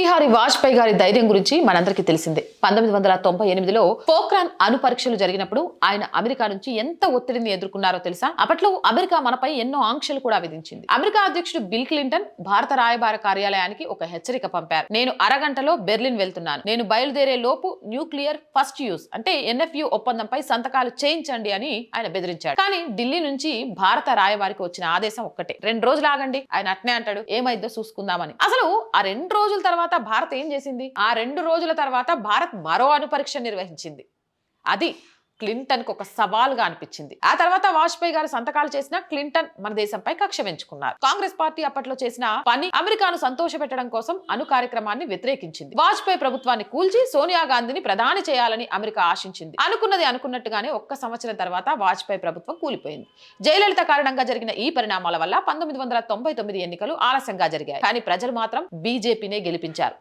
బిహారీ వాజ్పేయి గారి ధైర్యం గురించి మనందరికీ తెలిసిందే. 1998లో పోఖ్రాన్ అణు పరీక్షలు జరిగినప్పుడు ఆయన అమెరికా నుంచి ఎంత ఒత్తిడిని ఎదుర్కొన్నారో తెలుసా? అప్పట్లో అమెరికా మనపై ఎన్నో ఆంక్షలు కూడా విధించింది. అమెరికా అధ్యక్షుడు బిల్ క్లింటన్ భారత రాయబార కార్యాలయానికి ఒక హెచ్చరిక పంపారు. నేను అరగంటలో బెర్లిన్ వెళ్తున్నాను. నేను బయలుదేరే లోపు న్యూక్లియర్ ఫస్ట్ యూజ్ అంటే NFU ఒప్పందంపై సంతకాలు చేయించండి అని ఆయన బెదిరించాడు. కానీ ఢిల్లీ నుంచి భారత రాయబారికి వచ్చిన ఆదేశం ఒక్కటే, 2 రోజులు ఆగండి. ఆయన అట్నే అంటాడు, ఏమైద్దో చూసుకుందామని. అసలు ఆ 2 రోజుల తర్వాత భారత్ ఏం చేసింది? ఆ 2 రోజుల తర్వాత భారత్ మరో అణు పరీక్ష నిర్వహించింది. అది క్లింటన్ కు ఒక సవాల్గా అనిపించింది. ఆ తర్వాత వాజ్పేయి గారు సంతకాలు చేసిన క్లింటన్ మన దేశంపై కక్ష పెంచుకున్నారు. కాంగ్రెస్ పార్టీ అప్పట్లో చేసిన పని అమెరికాను సంతోషపెట్టడం కోసం అణు కార్యక్రమాన్ని వ్యతిరేకించింది. వాజ్పేయి ప్రభుత్వాన్ని కూల్చి సోనియా గాంధీని ప్రధాని చేయాలని అమెరికా ఆశించింది. అనుకున్నది అనుకున్నట్టుగానే 1 సంవత్సరం తర్వాత వాజ్పేయి ప్రభుత్వం కూలిపోయింది. జయలలిత కారణంగా జరిగిన ఈ పరిణామాల వల్ల 1999 ఎన్నికలు ఆలస్యంగా జరిగాయి. కానీ ప్రజలు మాత్రం బీజేపీనే గెలిపించారు.